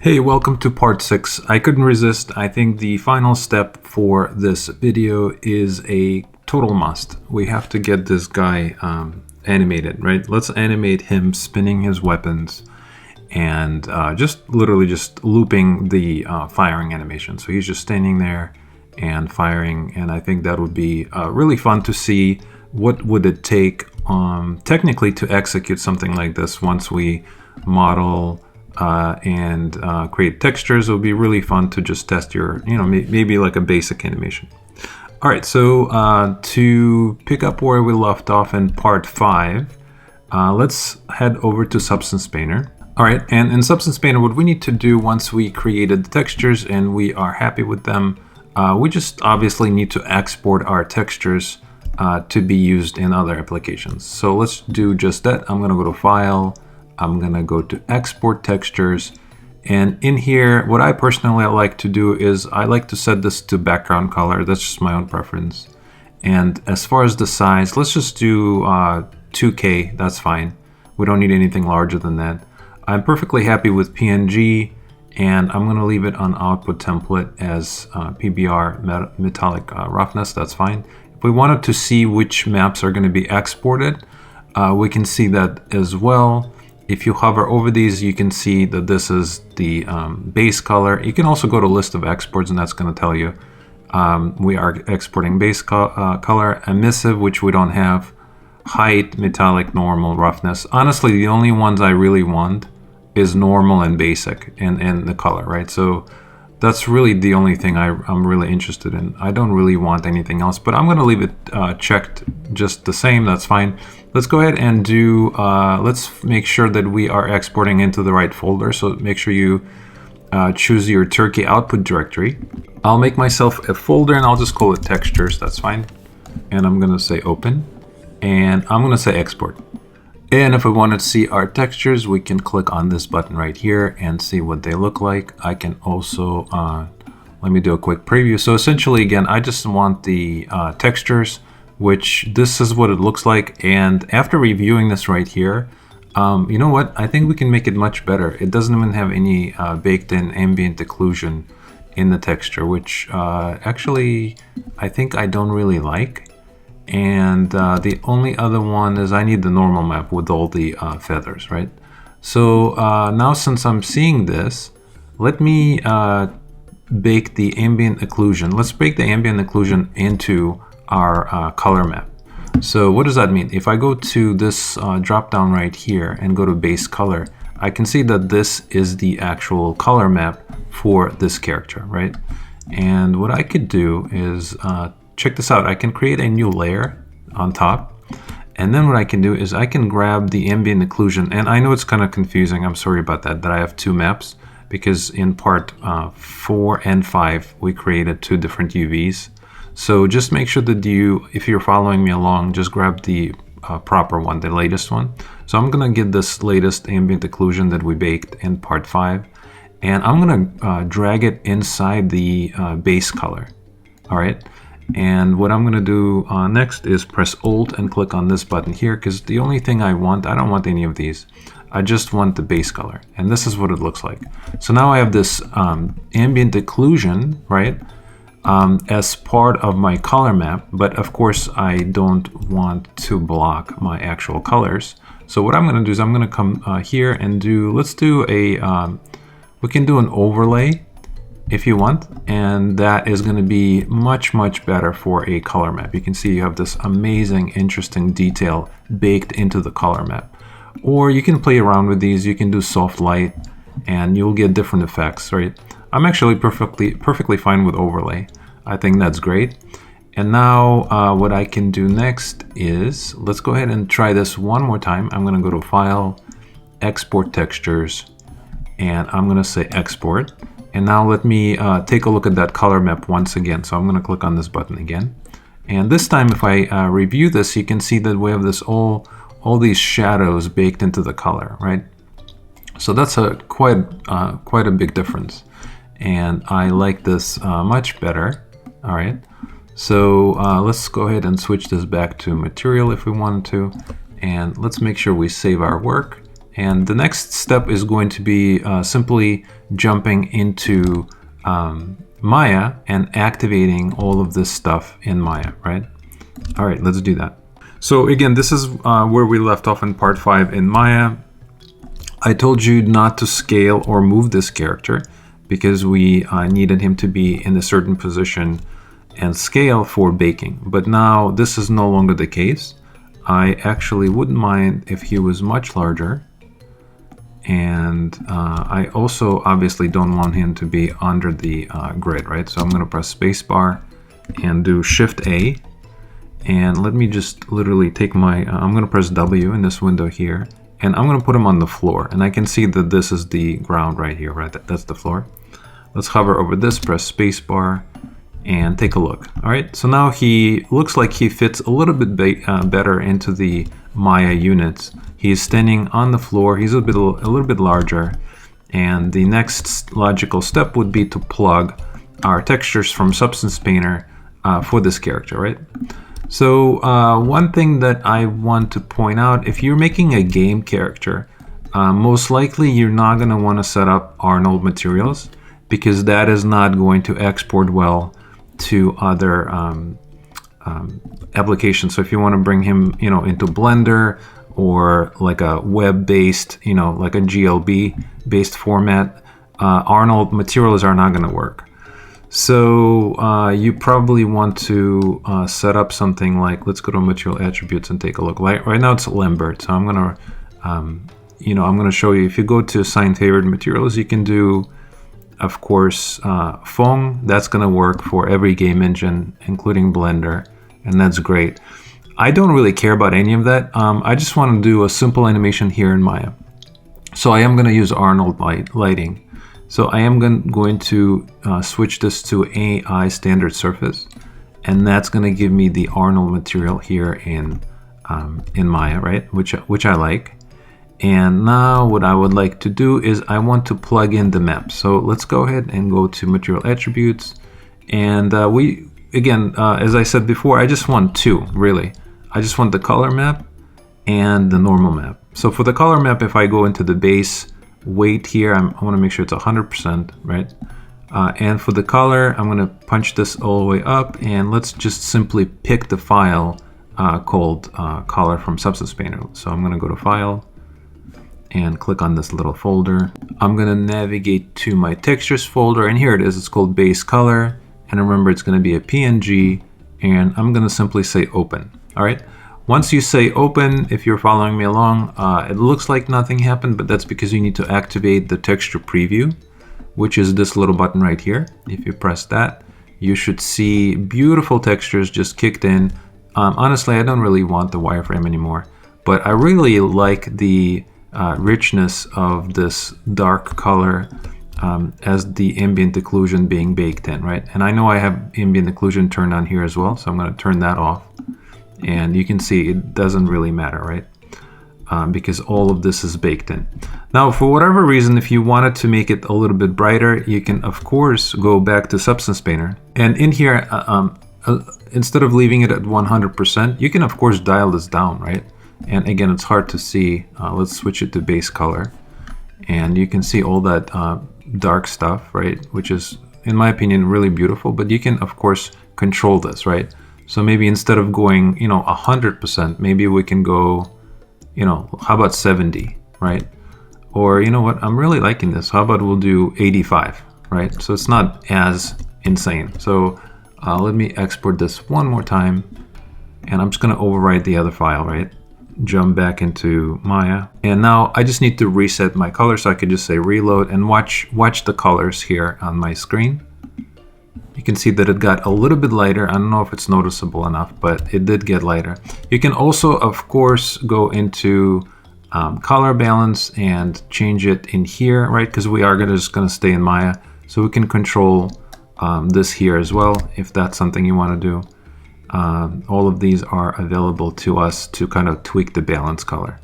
Hey, welcome to part 6. I couldn't resist. I think the final step for this video is a total must. We have to get this guy animated, right? Let's animate him spinning his weapons and just looping the firing animation. So he's just standing there and firing, and I think that would be really fun to see. What would it take technically to execute something like this once we model and create textures? It would be really fun to just test your, maybe like a basic animation. All right, so to pick up where we left off in part 5, let's head over to Substance Painter. All right, and in Substance Painter, what we need to do once we created the textures and we are happy with them, we just obviously need to export our textures to be used in other applications. So let's do just that. I'm gonna go to File, I'm gonna go to Export Textures, and in here, what I personally like to do is I like to set this to background color. That's just my own preference. And as far as the size, let's just do 2K, that's fine. We don't need anything larger than that. I'm perfectly happy with PNG, and I'm gonna leave it on output template as PBR metallic roughness, that's fine. If we wanted to see which maps are gonna be exported, we can see that as well. If you hover over these, you can see that this is the base color. You can also go to list of exports, and that's going to tell you we are exporting base color, emissive, which we don't have, height, metallic, normal, roughness. Honestly, the only ones I really want is normal and basic and the color, right? So that's really the only thing I'm really interested in. I don't really want anything else, but I'm going to leave it checked just the same. That's fine. Let's go ahead and do, let's make sure that we are exporting into the right folder. So make sure you choose your Turkey output directory. I'll make myself a folder and I'll just call it textures. That's fine. And I'm going to say open, and I'm going to say export. And if we want to see our textures, we can click on this button right here and see what they look like. I can also, let me do a quick preview. So essentially, again, I just want the textures, which this is what it looks like. And after reviewing this right here, you know what? I think we can make it much better. It doesn't even have any baked in ambient occlusion in the texture, which actually I think I don't really like. And the only other one is I need the normal map with all the feathers, right? So now since I'm seeing this, let me bake the ambient occlusion. Let's bake the ambient occlusion into our color map. So what does that mean? If I go to this drop down right here and go to base color, I can see that this is the actual color map for this character, right? And what I could do is check this out. I can create a new layer on top, and then what I can do is I can grab the ambient occlusion. And I know it's kind of confusing, I'm sorry about that I have two maps, because in part 4 and 5 we created 2 different UVs. So just make sure that you, if you're following me along, just grab the proper one, the latest one. So I'm gonna get this latest ambient occlusion that we baked in part 5, and I'm gonna drag it inside the base color. All right. And what I'm going to do next is press Alt and click on this button here, because the only thing I don't want any of these. I just want the base color, and this is what it looks like. So now I have this ambient occlusion, right, as part of my color map, but of course I don't want to block my actual colors. So what I'm going to do is I'm going to come here and do, let's do a, we can do an overlay if you want, and that is going to be much better for a color map. You can see you have this amazing, interesting detail baked into the color map. Or you can play around with these. You can do soft light, and you'll get different effects, right? I'm actually perfectly fine with overlay. I think that's great. And now what I can do next is, let's go ahead and try this one more time. I'm going to go to File, Export Textures, and I'm going to say Export. And now let me take a look at that color map once again. So I'm going to click on this button again. And this time, if I review this, you can see that we have this all these shadows baked into the color, right? So that's quite a big difference. And I like this much better. All right. So let's go ahead and switch this back to material if we wanted to. And let's make sure we save our work. And the next step is going to be simply jumping into Maya and activating all of this stuff in Maya, right? All right, let's do that. So again, this is where we left off in part 5 in Maya. I told you not to scale or move this character because we needed him to be in a certain position and scale for baking. But now this is no longer the case. I actually wouldn't mind if he was much larger. And I also obviously don't want him to be under the grid, right? So I'm going to press spacebar and do Shift A. And let me just literally take my, I'm going to press W in this window here. And I'm going to put him on the floor. And I can see that this is the ground right here, right? That's the floor. Let's hover over this, press spacebar, and take a look. All right, so now he looks like he fits a little bit better into the Maya units. He's standing on the floor. He's a little bit larger. And the next logical step would be to plug our textures from Substance Painter for this character, right? So one thing that I want to point out, if you're making a game character, most likely you're not going to want to set up Arnold materials because that is not going to export well to other applications. So if you want to bring him, into Blender or like a web-based, like a GLB-based format, Arnold materials are not going to work. So you probably want to set up something like, let's go to material attributes and take a look. Right now it's Lambert, so I'm gonna, I'm gonna show you. If you go to assign favorite materials, you can do, of course, Fong. That's gonna work for every game engine, including Blender, and that's great. I don't really care about any of that. I just want to do a simple animation here in Maya. So I am gonna use Arnold lighting. So I am going to switch this to AI standard surface, and that's going to give me the Arnold material here in Maya, right? Which I like. And now what I would like to do is I want to plug in the map. So let's go ahead and go to material attributes, and as I said before, I just want two really. I just want the color map and the normal map. So for the color map, if I go into the base weight here, I want to make sure it's 100%, right? And for the color, I'm going to punch this all the way up, and let's just simply pick the file called color from Substance Painter. So I'm going to go to File and click on this little folder. I'm going to navigate to my textures folder, and here it is. It's called base color, and remember it's going to be a PNG, and I'm going to simply say open. All right. Once you say open, if you're following me along, it looks like nothing happened, but that's because you need to activate the texture preview, which is this little button right here. If you press that, you should see beautiful textures just kicked in. Honestly, I don't really want the wireframe anymore, but I really like the richness of this dark color as the ambient occlusion being baked in, right? And I know I have ambient occlusion turned on here as well, so I'm going to turn that off. And you can see it doesn't really matter, right? Because all of this is baked in. Now, for whatever reason, if you wanted to make it a little bit brighter, you can, of course, go back to Substance Painter. And in here, instead of leaving it at 100%, you can, of course, dial this down, right? And again, it's hard to see. Let's switch it to base color. And you can see all that dark stuff, right? Which is, in my opinion, really beautiful. But you can, of course, control this, right? So maybe instead of going, 100%, maybe we can go, how about 70, right? Or you know what, I'm really liking this. How about we'll do 85, right? So it's not as insane. So let me export this one more time, and I'm just going to overwrite the other file, right? Jump back into Maya, and now I just need to reset my color, so I could just say reload and watch the colors here on my screen. You can see that it got a little bit lighter. I don't know if it's noticeable enough, but it did get lighter. You can also, of course, go into color balance and change it in here, right? Because we are just going to stay in Maya. So we can control this here as well, if that's something you want to do. All of these are available to us to kind of tweak the balance color.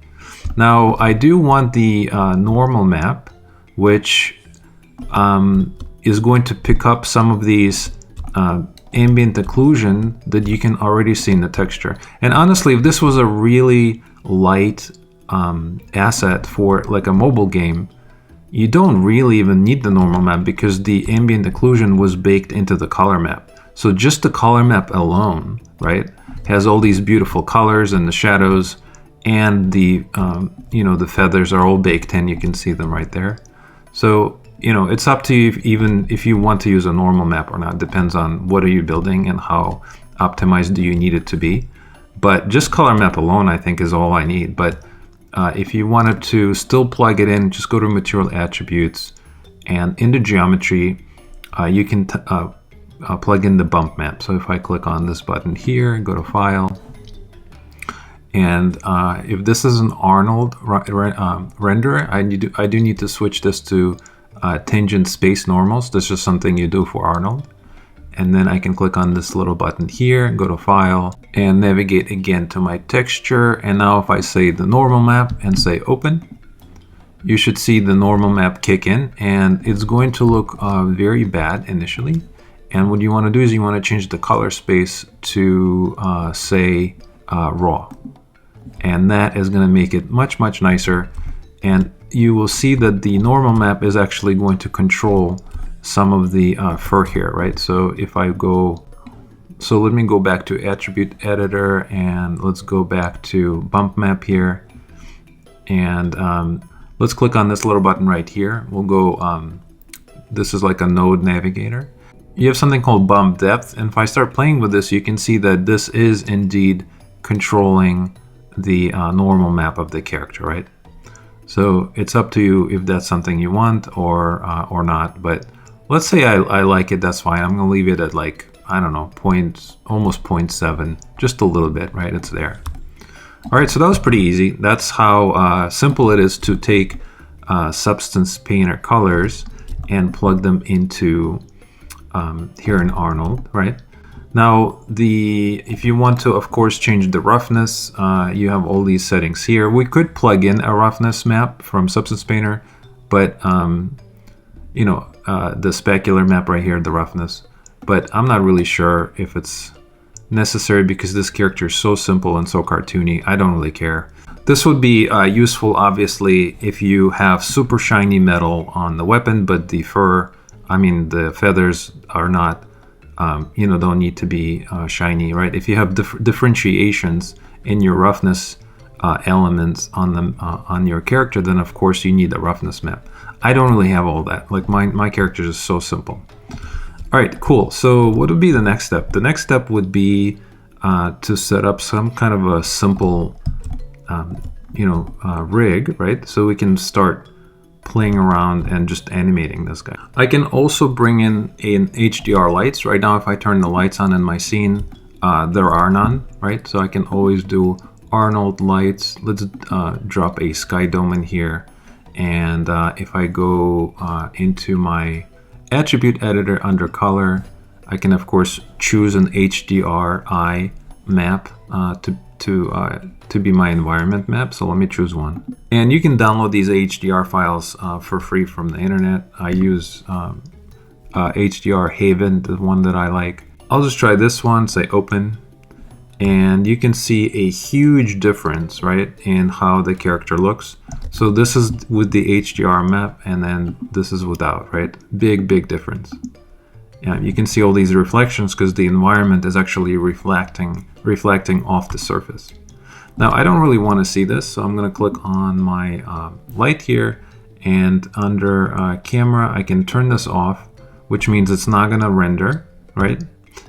Now, I do want the normal map, which is going to pick up some of these ambient occlusion that you can already see in the texture. And honestly, if this was a really light asset for like a mobile game, you don't really even need the normal map because the ambient occlusion was baked into the color map. So just the color map alone, right, has all these beautiful colors and the shadows, and the you know, the feathers are all baked in. You can see them right there. So you know, it's up to you even if you want to use a normal map or not. Depends on what are you building and how optimized do you need it to be. But just color map alone, I think, is all I need. But if you wanted to still plug it in, just go to Material Attributes, and into Geometry, you can plug in the bump map. So if I click on this button here and go to File, and if this is an Arnold renderer, I do need to switch this to tangent space normals. This is something you do for Arnold. And then I can click on this little button here and go to File and navigate again to my texture. And now if I say the normal map and say open, you should see the normal map kick in, and it's going to look very bad initially. And what you want to do is you want to change the color space to say raw. And that is going to make it much, much nicer. And you will see that the normal map is actually going to control some of the fur here, right? So if I go, so let me go back to Attribute Editor, and let's go back to Bump Map here. And let's click on this little button right here. We'll go, this is like a node navigator. You have something called Bump Depth, and if I start playing with this, you can see that this is indeed controlling the normal map of the character, right? So it's up to you if that's something you want or not. But let's say I like it, that's fine. I'm gonna leave it at like, I don't know, almost 0.7, just a little bit, right? It's there. All right, so that was pretty easy. That's how simple it is to take Substance Painter colors and plug them into here in Arnold, right? Now, if you want to, of course, change the roughness, you have all these settings here. We could plug in a roughness map from Substance Painter, but you know, the specular map right here, the roughness. But I'm not really sure if it's necessary because this character is so simple and so cartoony. I don't really care. This would be useful, obviously, if you have super shiny metal on the weapon, but the fur, I mean, the feathers are not, you know, don't need to be shiny, right? If you have differentiations in your roughness elements on them on your character, then of course you need the roughness map. I don't really have all that. Like my character is so simple. All right, cool. So what would be the next step? The next step would be to set up some kind of a simple, you know, rig, right? So we can start playing around and just animating this guy. I can also bring in an HDR lights. Right now, if I turn the lights on in my scene, there are none, right? So I can always do Arnold lights. Let's drop a sky dome in here. And if I go into my attribute editor under color, I can of course choose an HDRI map to be my environment map. So let me choose one. And you can download these HDR files for free from the internet. I use HDR Haven, the one that I like. I'll just try this one, say open. And you can see a huge difference, right, in how the character looks. So this is with the HDR map, and then this is without, right? Big difference. Yeah, you can see all these reflections because the environment is actually reflecting off the surface. Now, I don't really want to see this, so I'm going to click on my light here, and under camera, I can turn this off, which means it's not going to render, right?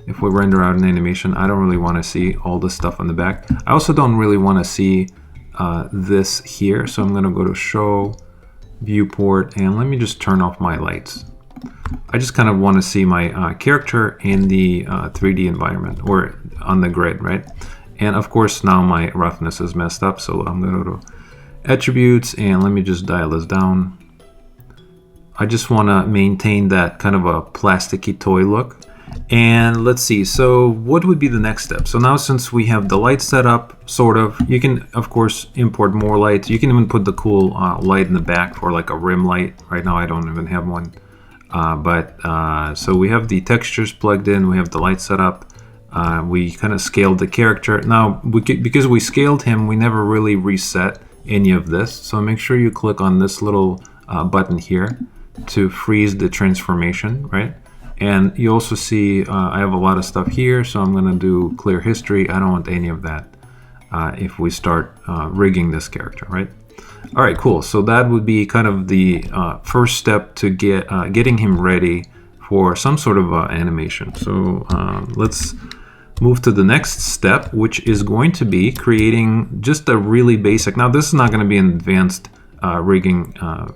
If we render out an animation, I don't really want to see all this stuff on the back. I also don't really want to see this here, so I'm going to go to Show, Viewport, and let me just turn off my lights. I just kind of want to see my character in the 3D environment, or on the grid, right? And of course, now my roughness is messed up, so I'm going to go to Attributes, and let me just dial this down. I just want to maintain that kind of a plasticky toy look. And let's see, so what would be the next step? So now since we have the light set up, sort of, you can of course import more lights. You can even put the cool light in the back for like a rim light. Right now I don't even have one. So we have the textures plugged in, we have the light set up. We kind of scaled the character. Now, because we scaled him, we never really reset any of this. So make sure you click on this little button here to freeze the transformation, right? And you also see I have a lot of stuff here, so I'm gonna do clear history. I don't want any of that if we start rigging this character, right? All right, cool. So that would be kind of the first step to getting him ready for some sort of animation. So let's move to the next step, which is going to be creating just a really basic. Now, this is not going to be an advanced rigging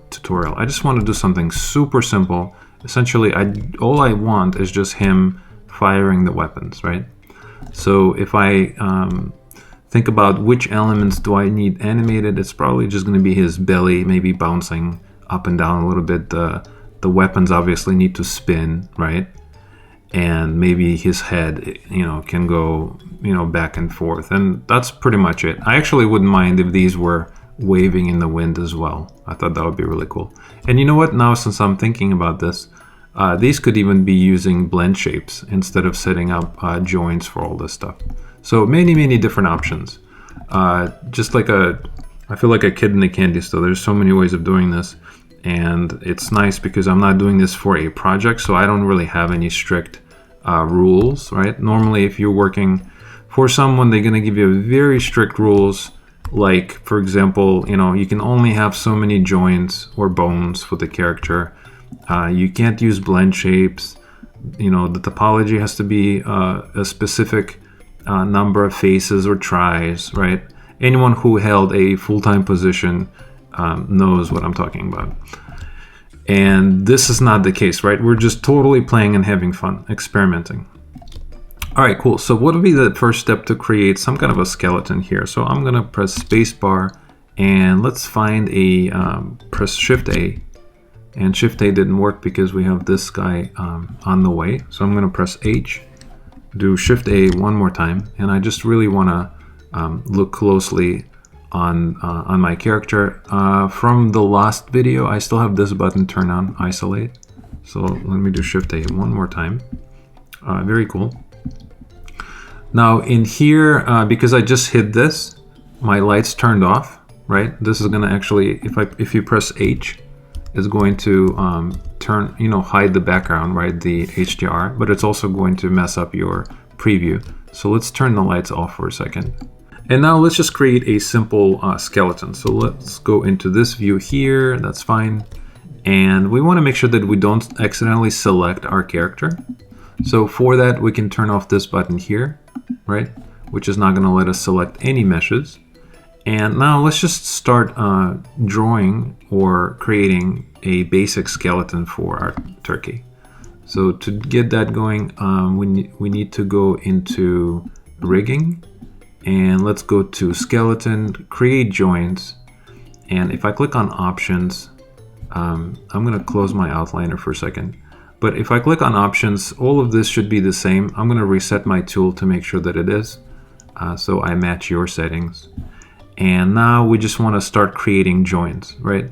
tutorial. I just want to do something super simple. Essentially, all I want is just him firing the weapons, right? So if I think about which elements do I need animated, it's probably just going to be his belly, maybe bouncing up and down a little bit. The weapons obviously need to spin, right? And maybe his head, can go, back and forth. And that's pretty much it. I actually wouldn't mind if these were waving in the wind as well. I thought that would be really cool. And you know what? Now, since I'm thinking about this, these could even be using blend shapes instead of setting up joints for all this stuff. So many different options. Just like I feel like a kid in a candy store. There's so many ways of doing this. And it's nice because I'm not doing this for a project, so I don't really have any strict rules, right? Normally, if you're working for someone, they're going to give you very strict rules. Like, for example, you can only have so many joints or bones for the character. You can't use blend shapes. The topology has to be a specific number of faces or tries, right? Anyone who held a full-time position knows what I'm talking about. And this is not the case, right? We're just totally playing and having fun, experimenting. All right, cool. So what would be the first step to create some kind of a skeleton here? So I'm gonna press spacebar and let's find press Shift A. And Shift A didn't work because we have this guy on the way. So I'm gonna press H, do Shift A one more time. And I just really wanna look closely on my character. From the last video, I still have this button turned on, isolate. So let me do Shift A one more time. Very cool. Now in here, because I just hit this, my lights turned off, right? This is gonna actually, if you press H, it's going to hide the background, right? The HDR, but it's also going to mess up your preview. So let's turn the lights off for a second. And now let's just create a simple skeleton. So let's go into this view here, that's fine. And we wanna make sure that we don't accidentally select our character. So for that, we can turn off this button here, right? Which is not gonna let us select any meshes. And now let's just start drawing or creating a basic skeleton for our turkey. So to get that going, we need to go into rigging. And let's go to skeleton, create joints. And if I click on options, I'm gonna close my outliner for a second. But if I click on options, all of this should be the same. I'm gonna reset my tool to make sure that it is. So I match your settings. And now we just wanna start creating joints, right?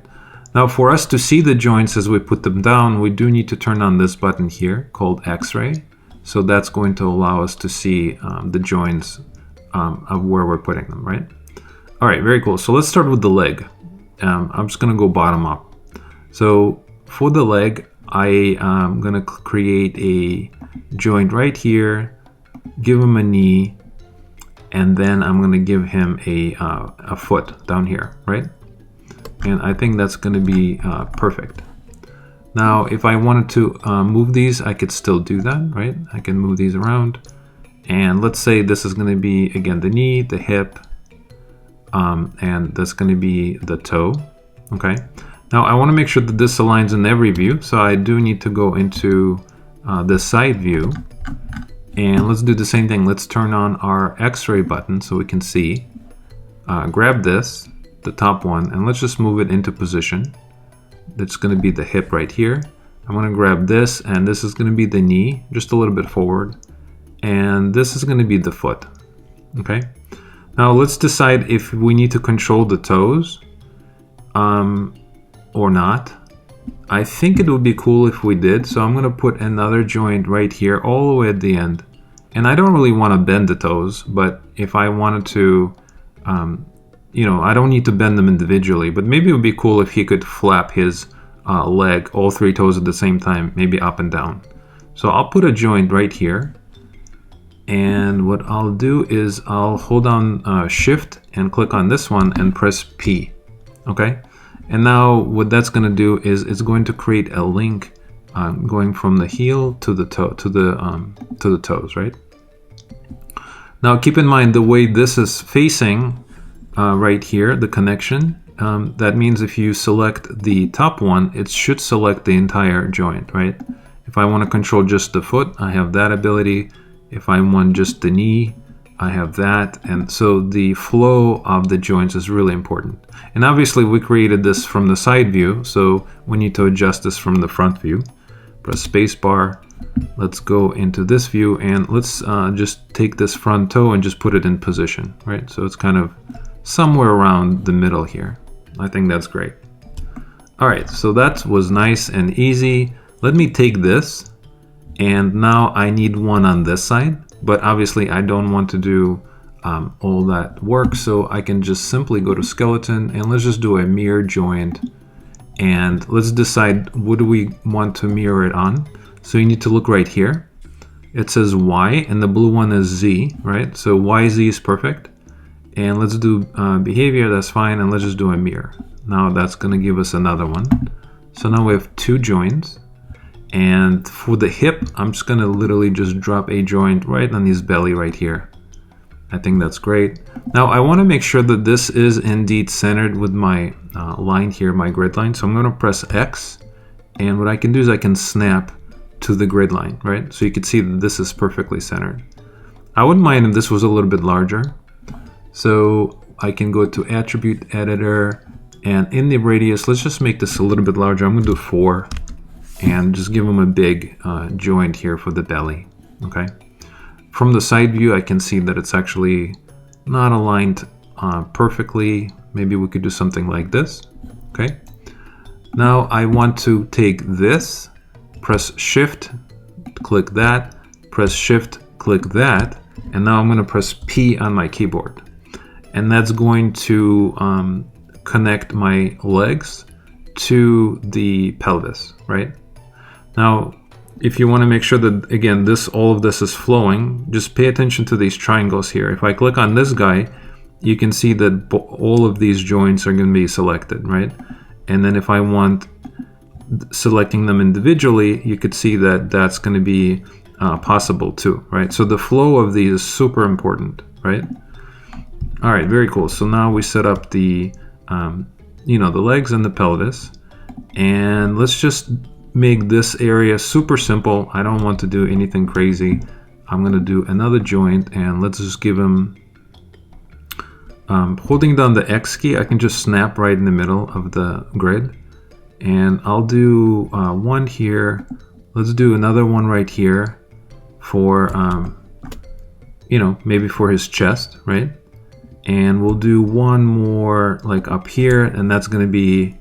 Now for us to see the joints as we put them down, we do need to turn on this button here called X-ray. So that's going to allow us to see the joints of where we're putting them, right? All right, very cool. So let's start with the leg. I'm just gonna go bottom up. So for the leg, I am gonna create a joint right here, give him a knee, and then I'm gonna give him a foot down here, right? And I think that's gonna be perfect. Now, if I wanted to move these, I could still do that, right? I can move these around. And let's say this is going to be, again, the knee, the hip, and that's going to be the toe, okay? Now, I want to make sure that this aligns in every view, so I do need to go into the side view, and let's do the same thing. Let's turn on our X-ray button so we can see. Grab this, the top one, and let's just move it into position. That's going to be the hip right here. I'm going to grab this, and this is going to be the knee, just a little bit forward. And this is going to be the foot, okay? Now let's decide if we need to control the toes or not. I think it would be cool if we did, so I'm going to put another joint right here all the way at the end. And I don't really want to bend the toes, but if I wanted to you know, I don't need to bend them individually, but maybe it would be cool if he could flap his leg, all 3 toes at the same time, maybe up and down. So I'll put a joint right here. And what I'll do is I'll hold down Shift and click on this one and press P. Okay. And now what that's going to do is it's going to create a link going from the heel to the toe, to the toes, right? Now keep in mind the way this is facing right here, the connection. That means if you select the top one, it should select the entire joint, right? If I want to control just the foot, I have that ability. If I want just the knee, I have that. And so the flow of the joints is really important. And obviously we created this from the side view, so we need to adjust this from the front view. Press spacebar. Let's go into this view and let's just take this front toe and just put it in position, right? So it's kind of somewhere around the middle here. I think that's great. All right, so that was nice and easy. Let me take this, and now I need one on this side, but obviously I don't want to do all that work, so I can just simply go to skeleton and let's just do a mirror joint, and let's decide what do we want to mirror it on. So you need to look right here. It says Y and the blue one is Z, right? So YZ is perfect. And let's do behavior, that's fine, and let's just do a mirror. Now that's gonna give us another one. So now we have 2 joints. And for the hip, I'm just gonna literally just drop a joint right on his belly right here. I think that's great. Now I wanna make sure that this is indeed centered with my line here, my grid line. So I'm gonna press X, and what I can do is I can snap to the grid line, right? So you can see that this is perfectly centered. I wouldn't mind if this was a little bit larger. So I can go to attribute editor, and in the radius, let's just make this a little bit larger. I'm gonna do 4 and just give him a big joint here for the belly, okay? From the side view, I can see that it's actually not aligned perfectly. Maybe we could do something like this, okay? Now I want to take this, press Shift, click that, press Shift, click that, and now I'm gonna press P on my keyboard. And that's going to connect my legs to the pelvis, right? Now, if you want to make sure that, again, all of this is flowing, just pay attention to these triangles here. If I click on this guy, you can see that all of these joints are going to be selected, right? And then if I want selecting them individually, you could see that that's going to be possible too, right? So the flow of these is super important, right? All right, very cool. So now we set up the, the legs and the pelvis, and let's just make this area super simple. I don't want to do anything crazy. I'm gonna do another joint, and let's just give him, holding down the X key, I can just snap right in the middle of the grid, and I'll do one here. Let's do another one right here for, maybe for his chest, right? And we'll do one more like up here, and that's going to be,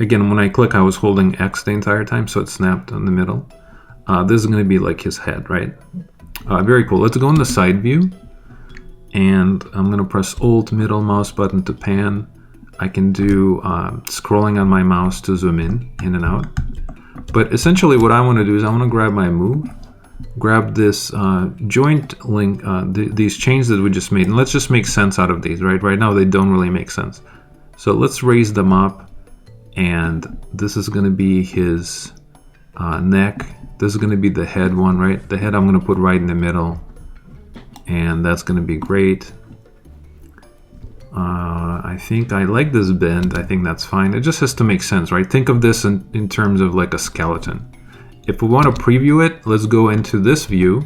again, when I click, I was holding X the entire time, so it snapped in the middle. This is going to be like his head, right? Very cool. Let's go in the side view, and I'm going to press Alt middle mouse button to pan. I can do scrolling on my mouse to zoom in and out. But essentially what I want to do is I want to grab my move, grab this joint link, these chains that we just made, and let's just make sense out of these, right? Right now they don't really make sense. So let's raise them up, and this is going to be his neck. This is going to be the head one, right? The head I'm going to put right in the middle, and that's going to be great. I think I like this bend. I think that's fine. It just has to make sense, right? Think of this in terms of like a skeleton. If we want to preview it, let's go into this view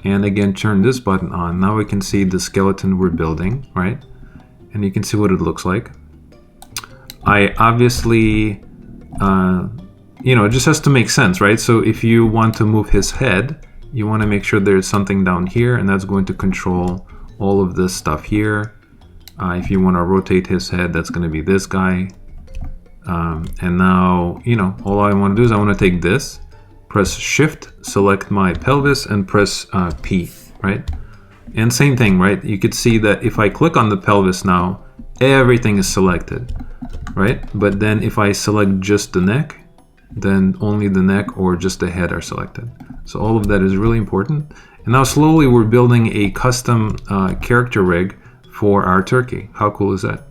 and again turn this button on. Now we can see the skeleton we're building, right? And you can see what it looks like. I obviously, it just has to make sense, right? So if you want to move his head, you want to make sure there's something down here, and that's going to control all of this stuff here. If you want to rotate his head, that's going to be this guy. And now, all I want to do is I want to take this, press Shift, select my pelvis, and press P, right? And same thing, right? You could see that if I click on the pelvis now, everything is selected, right? But then if I select just the neck, then only the neck or just the head are selected. So all of that is really important. And now slowly we're building a custom character rig for our turkey. How cool is that?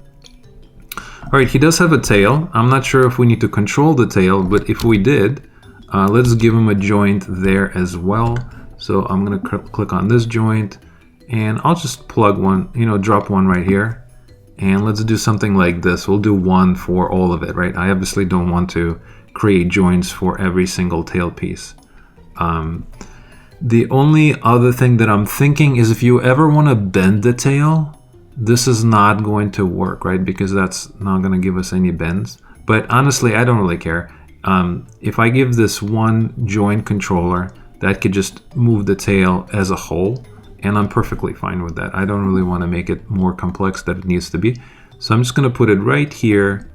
All right, he does have a tail. I'm not sure if we need to control the tail, but if we did, let's give him a joint there as well. So I'm gonna click on this joint, and I'll just plug one, drop one right here. And let's do something like this. We'll do one for all of it, right? I obviously don't want to create joints for every single tail piece. The only other thing that I'm thinking is if you ever want to bend the tail, this is not going to work, right? Because that's not going to give us any bends. But honestly, I don't really care. If I give this one joint controller, that could just move the tail as a whole, and I'm perfectly fine with that. I don't really want to make it more complex than it needs to be. So I'm just going to put it right here,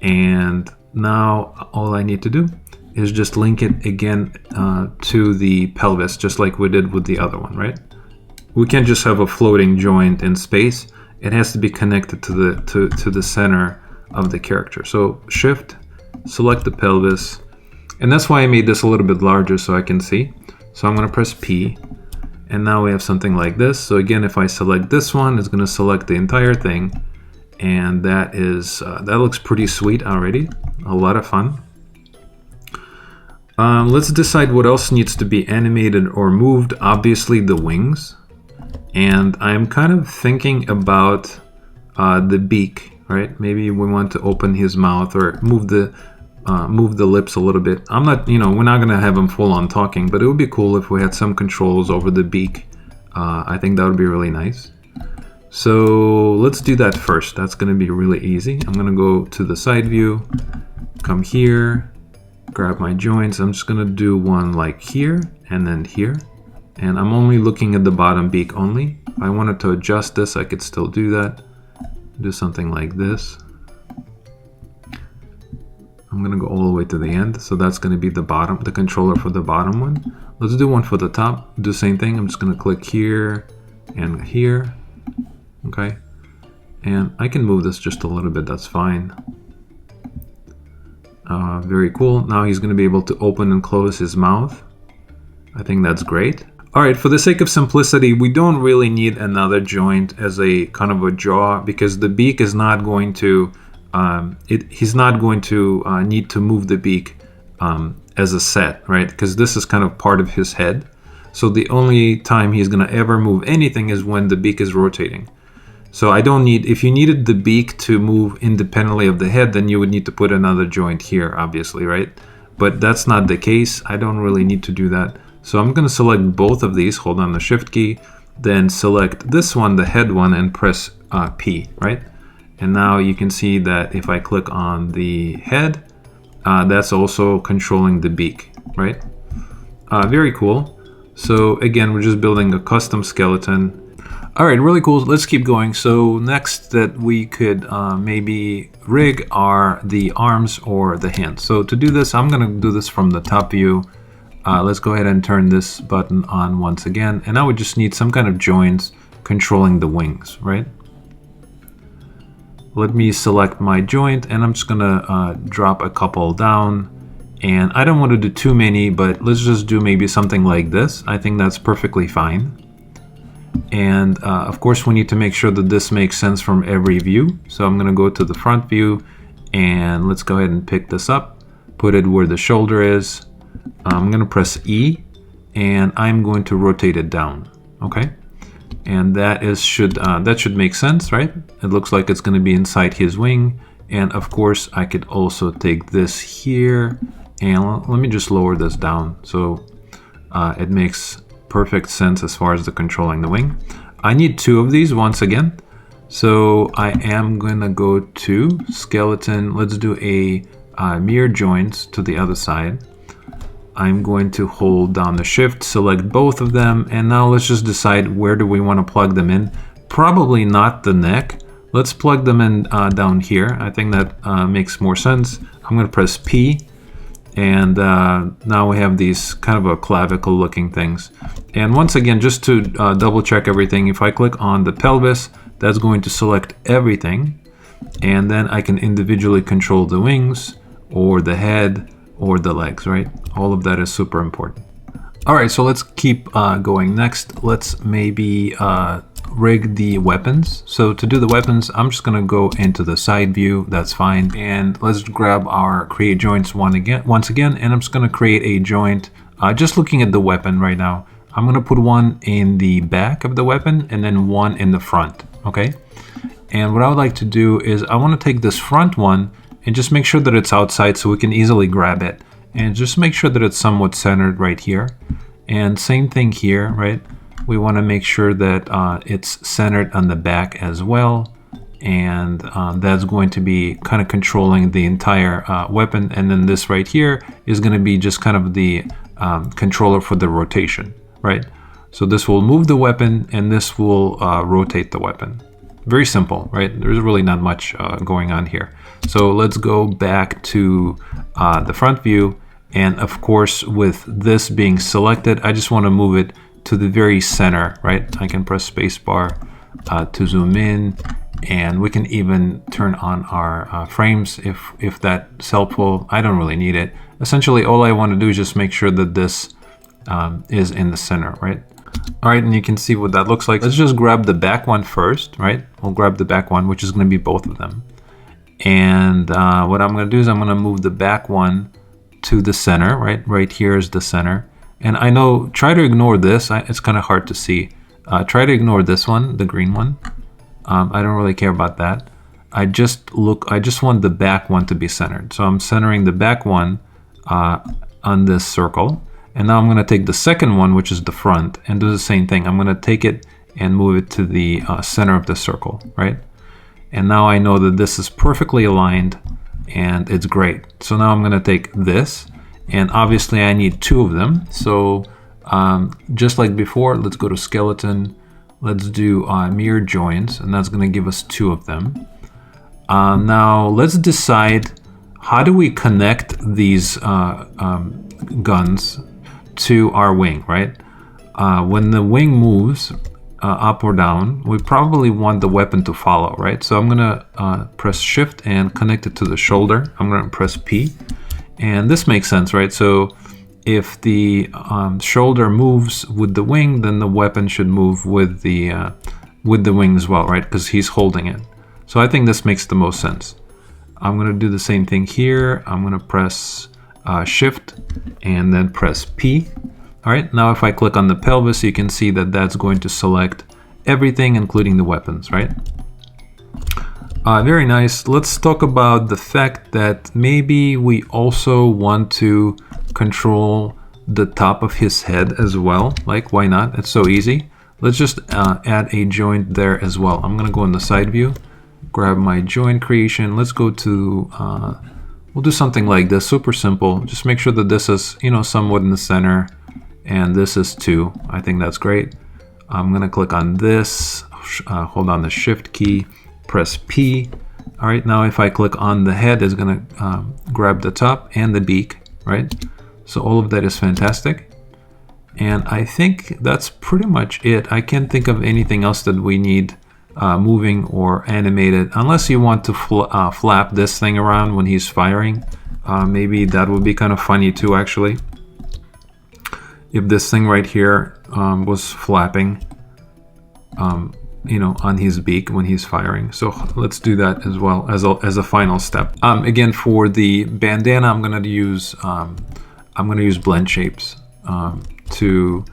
and now all I need to do is just link it again to the pelvis, just like we did with the other one, right? We can't just have a floating joint in space. It has to be connected to the center of the character. So Shift, select the pelvis, and that's why I made this a little bit larger so I can see. So I'm going to press P, and now we have something like this. So again, if I select this one, it's going to select the entire thing, and that looks pretty sweet already. A lot of fun. Let's decide what else needs to be animated or moved. Obviously the wings. And I'm kind of thinking about the beak, right? Maybe we want to open his mouth or move the lips a little bit. I'm not, we're not gonna have him full on talking, but it would be cool if we had some controls over the beak. I think that would be really nice. So let's do that first. That's gonna be really easy. I'm gonna go to the side view, come here, grab my joints. I'm just gonna do one like here and then here. And I'm only looking at the bottom beak only. If I wanted to adjust this, I could still do that. Do something like this. I'm gonna go all the way to the end. So that's gonna be the bottom, the controller for the bottom one. Let's do one for the top. Do the same thing. I'm just gonna click here and here. Okay. And I can move this just a little bit, that's fine. Very cool. Now he's gonna be able to open and close his mouth. I think that's great. All right, for the sake of simplicity, we don't really need another joint as a kind of a jaw, because the beak is not going to, he's not going to need to move the beak as a set, right? Because this is kind of part of his head. So the only time he's gonna ever move anything is when the beak is rotating. So I don't need, if you needed the beak to move independently of the head, then you would need to put another joint here, obviously, right? But that's not the case. I don't really need to do that. So I'm going to select both of these, hold on the Shift key, then select this one, the head one, and press P, right? And now you can see that if I click on the head, that's also controlling the beak, right? Very cool. So again, we're just building a custom skeleton. All right, really cool. Let's keep going. So next that we could maybe rig are the arms or the hands. So to do this, I'm going to do this from the top view. Let's go ahead and turn this button on once again. And now we just need some kind of joints controlling the wings, right? Let me select my joint, and I'm just gonna drop a couple down. And I don't want to do too many, but let's just do maybe something like this. I think that's perfectly fine. And of course, we need to make sure that this makes sense from every view. So I'm gonna go to the front view, and let's go ahead and pick this up, put it where the shoulder is. I'm going to press E, and I'm going to rotate it down, okay? And that should make sense, right? It looks like it's going to be inside his wing. And of course, I could also take this here, and let me just lower this down. So it makes perfect sense as far as the controlling the wing. I need two of these once again. So I am going to go to skeleton. Let's do a mirror joints to the other side. I'm going to hold down the Shift, select both of them, and now let's just decide where do we want to plug them in. Probably not the neck. Let's plug them in down here. I think that makes more sense. I'm going to press P, and now we have these kind of a clavicle looking things. And once again, just to double check everything, if I click on the pelvis, That's going to select everything, and then I can individually control the wings or the head or the legs, right? All of that is super important. All right, so let's keep going. Next, let's maybe rig the weapons. So to do the weapons, I'm just gonna go into the side view, that's fine. And let's grab our create joints once again, and I'm just gonna create a joint, just looking at the weapon right now. I'm gonna put one in the back of the weapon and then one in the front, okay? And what I would like to do is I wanna take this front one and just make sure that it's outside so we can easily grab it. And just make sure that it's somewhat centered right here. And same thing here, right? We want to make sure that it's centered on the back as well. And that's going to be kind of controlling the entire weapon. And then this right here is going to be just kind of the controller for the rotation, right? So this will move the weapon and this will rotate the weapon. Very simple, right? There's really not much going on here. So let's go back to the front view. And of course, with this being selected, I just want to move it to the very center, right? I can press spacebar to zoom in, and we can even turn on our frames if that's helpful. I don't really need it. Essentially, all I want to do is just make sure that this is in the center, right? All right, and you can see what that looks like. Let's just grab the back one first, right? We'll grab the back one, which is going to be both of them. And what I'm going to do is I'm going to move the back one to the center, right? Right here is the center. And I know, try to ignore this. It's kind of hard to see. Try to ignore this one, the green one. I don't really care about that. I just want the back one to be centered. So I'm centering the back one on this circle. And now I'm going to take the second one, which is the front, and do the same thing. I'm going to take it and move it to the center of the circle, right? And now I know that this is perfectly aligned and it's great. So now I'm going to take this, and obviously I need two of them. So just like before, let's go to skeleton. Let's do mirror joins, and that's going to give us two of them. Now let's decide, how do we connect these guns to our wing, right? When the wing moves up or down, we probably want the weapon to follow, right? So I'm gonna press shift and connect it to the shoulder. I'm gonna press P, and this makes sense, right? So if the shoulder moves with the wing, then the weapon should move with the wing as well, right? Because he's holding it. So I think this makes the most sense. I'm gonna do the same thing here. I'm gonna press shift and then press P. All right, now if I click on the pelvis, you can see that that's going to select everything, including the weapons, right? Very nice. Let's talk about the fact that maybe we also want to control the top of his head as well. Like, why not? It's so easy. Let's just add a joint there as well. I'm gonna go in the side view, grab my joint creation. Let's go to, we'll do something like this, super simple. Just make sure that this is, you know, somewhat in the center. And this is 2. I think that's great. I'm gonna click on this, hold on the shift key, press P. All right, now if I click on the head, it's gonna grab the top and the beak, right? So all of that is fantastic. And I think that's pretty much it. I can't think of anything else that we need moving or animated, unless you want to flap this thing around when he's firing. Maybe that would be kind of funny too, actually. If this thing right here was flapping, you know, on his beak when he's firing. So let's do that as well as a final step. Again, for the bandana, I'm gonna use blend shapes to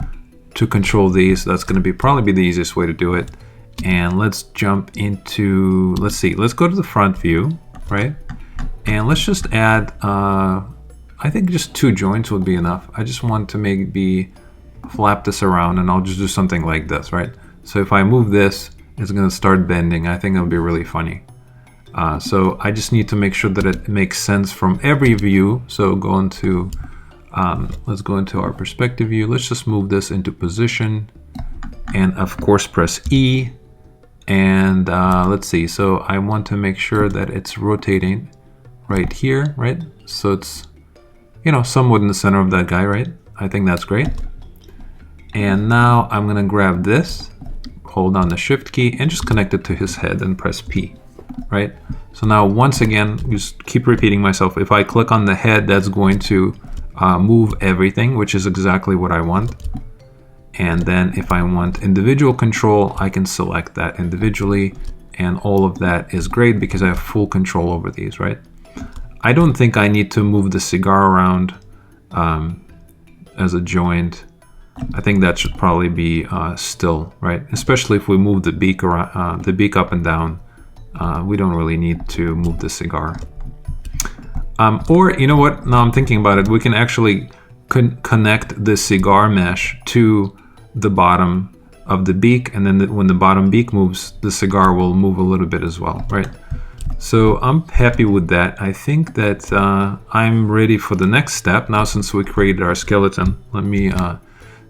control these. That's gonna probably be the easiest way to do it. And let's jump into, let's go to the front view, right? And let's just add. I think just 2 joints would be enough. I just want to maybe flap this around, and I'll just do something like this, right? So if I move this, it's gonna start bending. I think that'll be really funny. So I just need to make sure that it makes sense from every view. So go into, let's go into our perspective view. Let's just move this into position, and of course press E. And let's see, so I want to make sure that it's rotating right here, right? So it's, you know, somewhat in the center of that guy, right? I think that's great. And now I'm gonna grab this, hold down the Shift key and just connect it to his head and press P, right? So now once again, just keep repeating myself. If I click on the head, that's going to move everything, which is exactly what I want. And then if I want individual control, I can select that individually, and all of that is great because I have full control over these, right? I don't think I need to move the cigar around as a joint. I think that should probably be still, right? Especially if we move the beak around, the beak up and down. We don't really need to move the cigar. Or you know what? Now I'm thinking about it. We can actually connect the cigar mesh to the bottom of the beak, and then when the bottom beak moves, the cigar will move a little bit as well, right? So I'm happy with that. I think that I'm ready for the next step. Now, since we created our skeleton, let me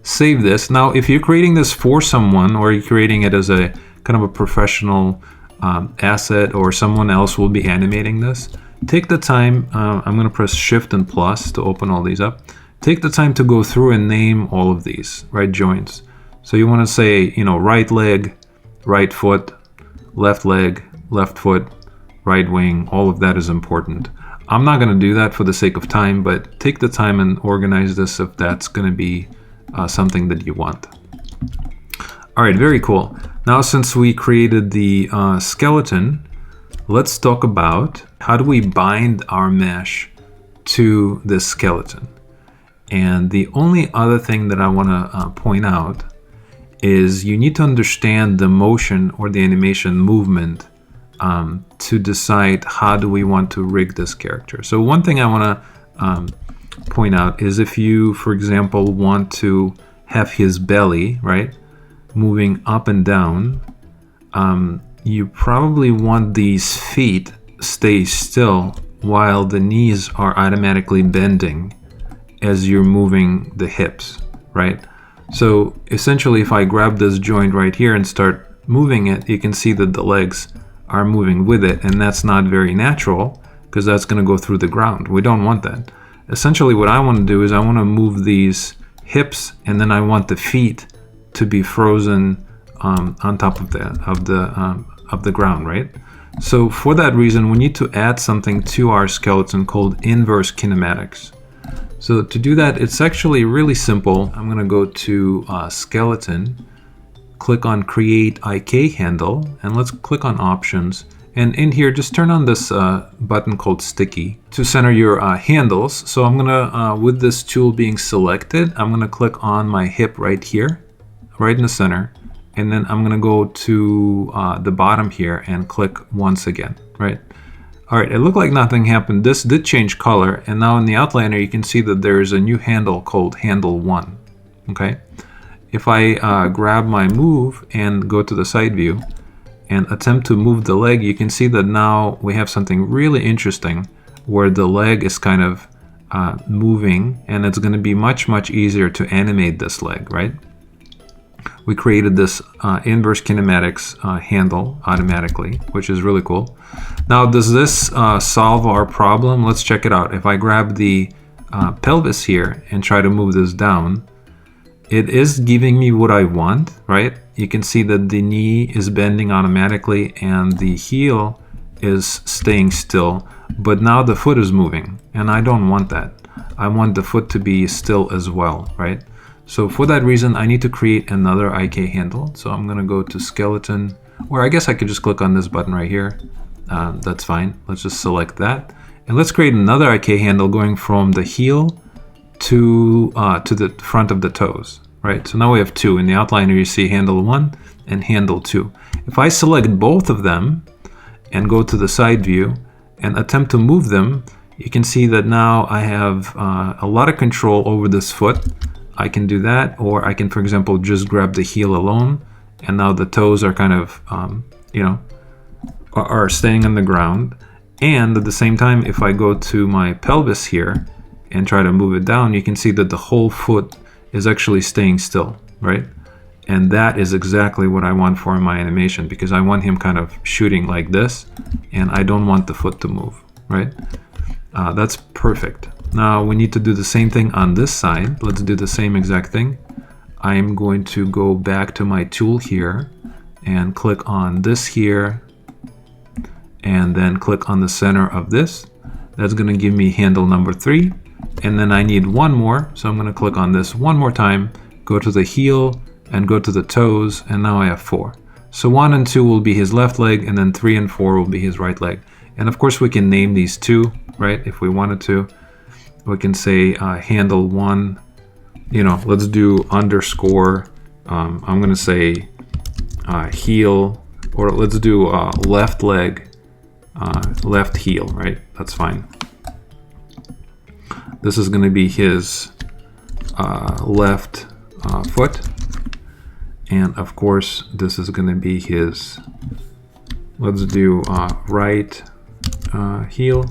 save this. Now, if you're creating this for someone, or you're creating it as a kind of a professional asset, or someone else will be animating this, take the time. I'm going to press Shift and plus to open all these up. Take the time to go through and name all of these, right, joints. So you want to say, you know, right leg, right foot, left leg, left foot, right wing. All of that is important. I'm not going to do that for the sake of time, but take the time and organize this if that's going to be something that you want. All right, very cool. Now, since we created the skeleton, let's talk about how do we bind our mesh to this skeleton. And the only other thing that I want to point out is you need to understand the motion or the animation movement to decide how do we want to rig this character. So one thing I want to point out is if you, for example, want to have his belly, right, moving up and down, you probably want these feet stay still while the knees are automatically bending as you're moving the hips, right? So essentially, if I grab this joint right here and start moving it, you can see that the legs are moving with it, and that's not very natural because that's going to go through the ground. We don't want that. Essentially, what I want to do is I want to move these hips, and then I want the feet to be frozen on top of the ground, right? So for that reason, we need to add something to our skeleton called inverse kinematics. So to do that, it's actually really simple. I'm going to go to skeleton, click on create IK handle, and let's click on options. And in here, just turn on this button called sticky to center your handles. So I'm going to, with this tool being selected, I'm going to click on my hip right here, right in the center. And then I'm going to go to the bottom here and click once again, right? All right, it looked like nothing happened. This did change color, and now in the outliner you can see that there is a new handle called handle 1. Okay, if I grab my move and go to the side view and attempt to move the leg, you can see that now we have something really interesting where the leg is kind of moving, and it's going to be much easier to animate this leg, right? We created this inverse kinematics handle automatically, which is really cool. Now, does this solve our problem? Let's check it out. If I grab the pelvis here and try to move this down, it is giving me what I want, right? You can see that the knee is bending automatically and the heel is staying still, but now the foot is moving, and I don't want that. I want the foot to be still as well, right? So for that reason, I need to create another IK handle. So I'm going to go to skeleton, or I guess I could just click on this button right here. That's fine. Let's just select that. And let's create another IK handle going from the heel to the front of the toes, right? So now we have two. In the outliner, you see handle 1 and handle 2. If I select both of them and go to the side view and attempt to move them, you can see that now I have a lot of control over this foot. I can do that, or I can, for example, just grab the heel alone, and now the toes are kind of, are staying on the ground. And at the same time, if I go to my pelvis here and try to move it down, you can see that the whole foot is actually staying still, right? And that is exactly what I want for my animation, because I want him kind of shooting like this, and I don't want the foot to move, right? That's perfect. Now we need to do the same thing on this side. Let's do the same exact thing. I'm going to go back to my tool here, and click on this here, and then click on the center of this. That's going to give me handle number 3. And then I need one more, so I'm going to click on this one more time, go to the heel and go to the toes, and now I have 4. So 1 and 2 will be his left leg, and then 3 and 4 will be his right leg. And of course we can name these 2, right? If we wanted to, we can say handle 1, you know, let's do underscore, I'm going to say heel, or let's do left leg, left heel, right? That's fine. This is going to be his left foot, and of course this is going to be his, let's do right heel.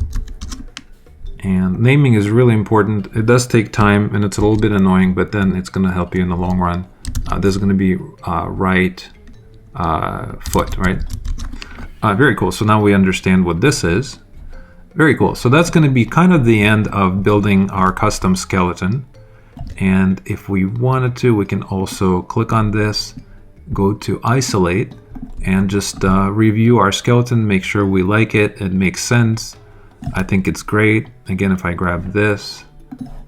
And naming is really important. It does take time and it's a little bit annoying, but then it's going to help you in the long run. This is going to be right foot, right? Very cool. So now we understand what this is. Very cool. So that's going to be kind of the end of building our custom skeleton. And if we wanted to, we can also click on this, go to isolate, and just review our skeleton, make sure we like it, it makes sense. I think it's great. Again, if I grab this,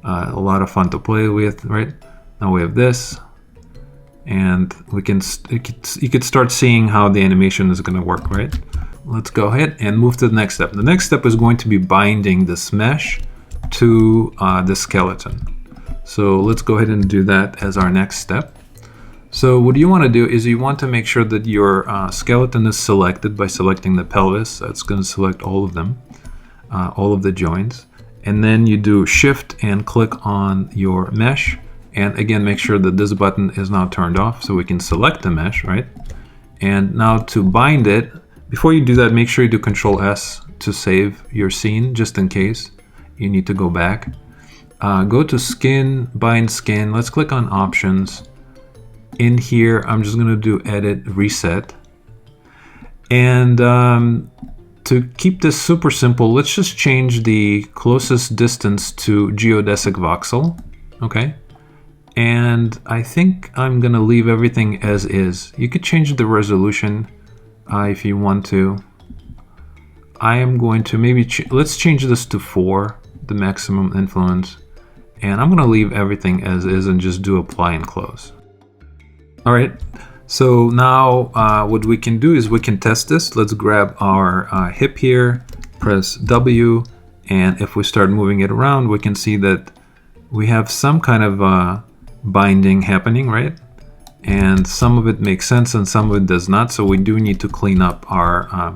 a lot of fun to play with, right? Now we have this, and we can, you could start seeing how the animation is going to work, right? Let's go ahead and move to the next step. The next step is going to be binding this mesh to the skeleton. So let's go ahead and do that as our next step. So what you want to do is you want to make sure that your skeleton is selected by selecting the pelvis. That's going to select all of them. All of the joints, and then you do shift and click on your mesh, and again make sure that this button is now turned off so we can select the mesh, right? And now to bind it, before you do that, make sure you do Control S to save your scene, just in case you need to go back. Go to skin, bind skin. Let's click on options. In here I'm just going to do edit, reset, and to keep this super simple, let's just change the closest distance to geodesic voxel, okay? And I think I'm gonna leave everything as is. You could change the resolution if you want to. I am going to maybe, let's change this to 4, the maximum influence. And I'm gonna leave everything as is and just do apply and close. All right. So now what we can do is we can test this. Let's grab our hip here, press W, and if we start moving it around, we can see that we have some kind of binding happening, right? And some of it makes sense and some of it does not. So we do need to clean up our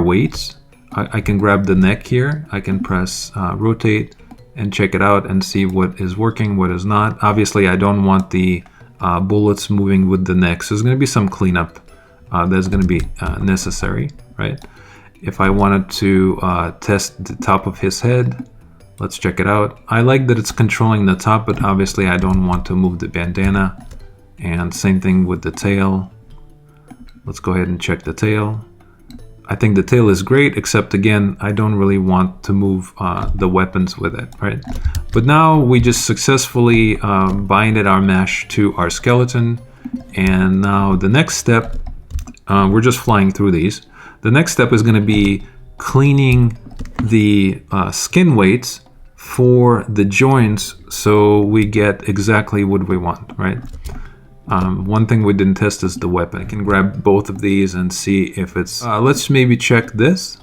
weights. I can grab the neck here. I can press rotate and check it out and see what is working, what is not. Obviously, I don't want the bullets moving with the neck, so there's going to be some cleanup that's going to be necessary, right? If I wanted to test the top of his head, let's check it out. I like that it's controlling the top, but obviously I don't want to move the bandana. And same thing with the tail. Let's go ahead and check the tail. I think the tail is great, except again, I don't really want to move the weapons with it, right? But now we just successfully binded our mesh to our skeleton. And now the next step, we're just flying through these. The next step is going to be cleaning the skin weights for the joints so we get exactly what we want, right? One thing we didn't test is the weapon. I can grab both of these and see if it's... let's maybe check this.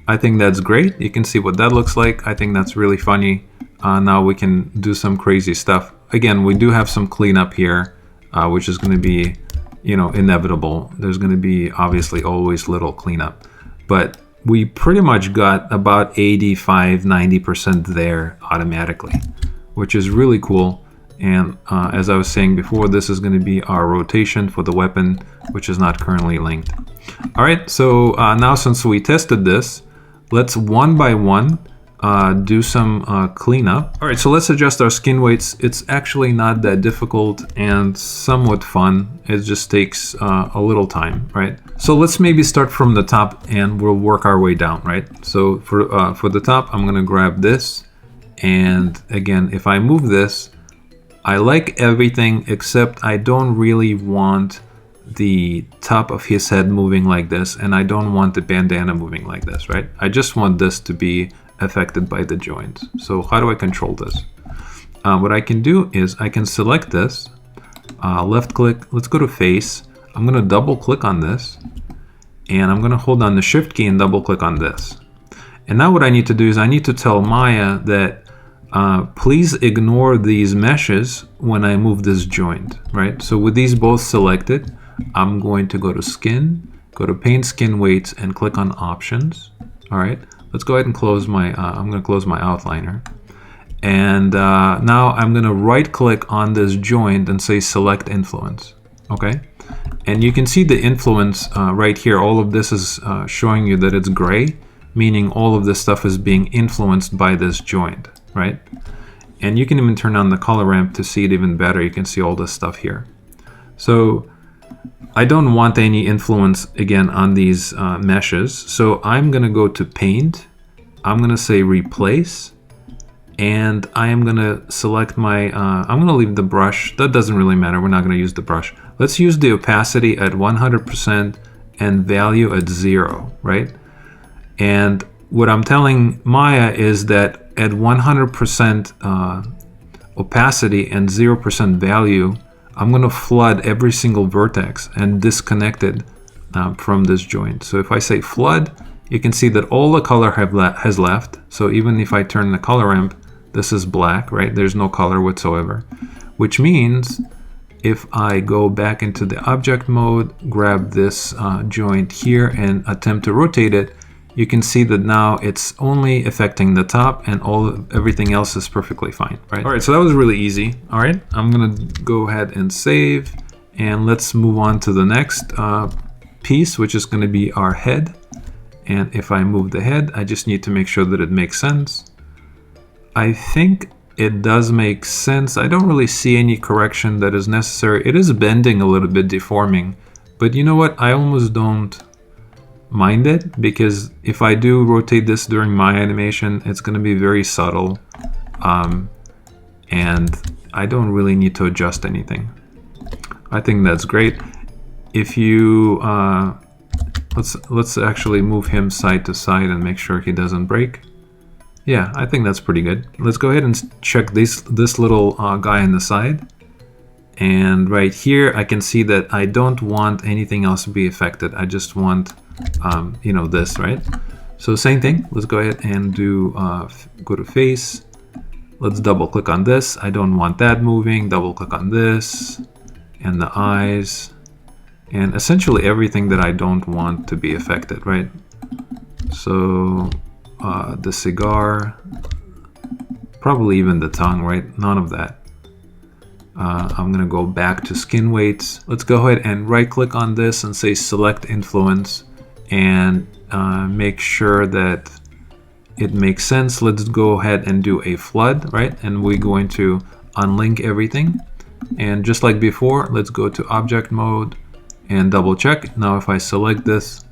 I think that's great. You can see what that looks like. I think that's really funny. Now we can do some crazy stuff. Again, we do have some cleanup here, which is going to be, you know, inevitable. There's going to be obviously always little cleanup. But we pretty much got about 85–90% there automatically, which is really cool. And as I was saying before, this is going to be our rotation for the weapon, which is not currently linked. All right, so now since we tested this, let's one by one do some cleanup. All right, so let's adjust our skin weights. It's actually not that difficult and somewhat fun. It just takes a little time, right? So let's maybe start from the top and we'll work our way down, right? So for the top, I'm gonna grab this. And again, if I move this, I like everything except I don't really want the top of his head moving like this, and I don't want the bandana moving like this, right? I just want this to be affected by the joint. So how do I control this? What I can do is I can select this, left click, let's go to face. I'm gonna double click on this, and I'm gonna hold down the shift key and double click on this. And now what I need to do is I need to tell Maya that please ignore these meshes when I move this joint, right? So with these both selected, I'm going to go to skin, go to paint skin weights, and click on options. All right, let's go ahead and close my, I'm gonna close my outliner. And now I'm gonna right click on this joint and say select influence, okay? And you can see the influence right here. All of this is showing you that it's gray, meaning all of this stuff is being influenced by this joint, right? And you can even turn on the color ramp to see it even better. You can see all this stuff here. So I don't want any influence again on these meshes. So I'm gonna go to paint. I'm gonna say replace, and I am gonna select my, I'm gonna leave the brush. That doesn't really matter. We're not gonna use the brush. Let's use the opacity at 100% and value at 0, right? And what I'm telling Maya is that at 100% opacity and 0% value, I'm going to flood every single vertex and disconnect it from this joint. So if I say flood, you can see that all the color has left. So even if I turn the color ramp, this is black, right? There's no color whatsoever, which means if I go back into the object mode, grab this joint here and attempt to rotate it, you can see that now it's only affecting the top, and everything else is perfectly fine, right? All right, so that was really easy. All right, I'm gonna go ahead and save, and let's move on to the next piece, which is gonna be our head. And if I move the head, I just need to make sure that it makes sense. I think it does make sense. I don't really see any correction that is necessary. It is bending a little bit, deforming, but you know what? I almost don't mind it, because if I do rotate this during my animation, it's going to be very subtle, and I don't really need to adjust anything. I think that's great. If you let's actually move him side to side and make sure he doesn't break. Yeah, I think that's pretty good. Let's go ahead and check this little guy on the side. And right here, I can see that I don't want anything else to be affected. I just want, you know, this, right? So same thing. Let's go ahead and do, go to face. Let's double click on this. I don't want that moving. Double click on this and the eyes, and essentially everything that I don't want to be affected, right? So the cigar, probably even the tongue, right? None of that. I'm gonna go back to skin weights. Let's go ahead and right click on this and say select influence, and make sure that it makes sense. Let's go ahead and do a flood, right? And we're going to unlink everything. And just like before, let's go to object mode and double check. Now if I select this,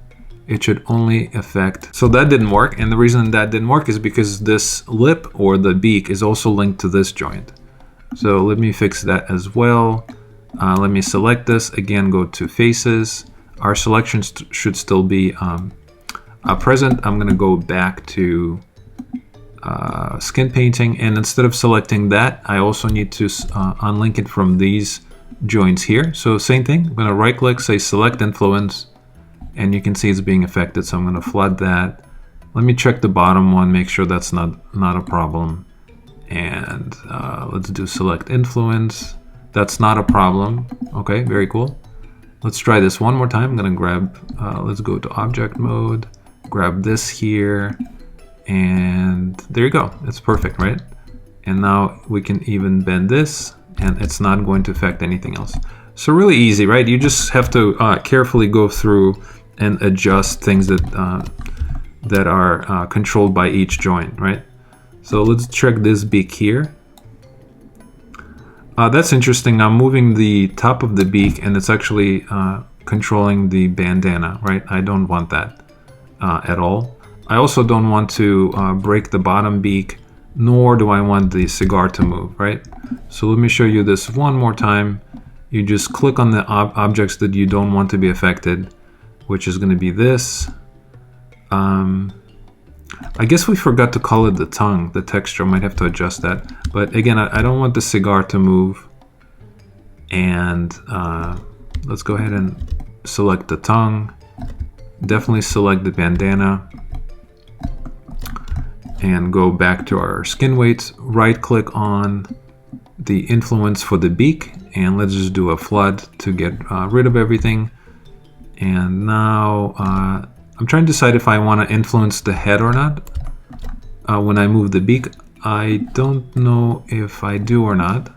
it should only affect. So that didn't work, and the reason that didn't work is because this lip or the beak is also linked to this joint. So let me fix that as well. Let me select this again, go to faces. Our selections should still be present. I'm gonna go back to skin painting, and instead of selecting that, I also need to unlink it from these joints here. So same thing, I'm gonna right click, say select influence, and you can see it's being affected. So I'm gonna flood that. Let me check the bottom one, make sure that's not a problem. And let's do select influence. That's not a problem. Okay, very cool. Let's try this one more time. I'm gonna grab, let's go to object mode, grab this here, and there you go. It's perfect, right? And now we can even bend this, and it's not going to affect anything else. So really easy, right? You just have to carefully go through and adjust things that are controlled by each joint, right? So let's check this beak here. That's interesting. I'm moving the top of the beak, and it's actually controlling the bandana, right? I don't want that at all. I also don't want to break the bottom beak, nor do I want the cigar to move, right? So let me show you this one more time. you just click on the objects that you don't want to be affected, which is going to be this. I guess we forgot to color the tongue, the texture. I might have to adjust that. But again, I don't want the cigar to move. And let's go ahead and select the tongue. Definitely select the bandana. And go back to our skin weights. Right click on the influence for the beak. And let's just do a flood to get rid of everything. And now I'm trying to decide if I want to influence the head or not. When I move the beak, I don't know if I do or not.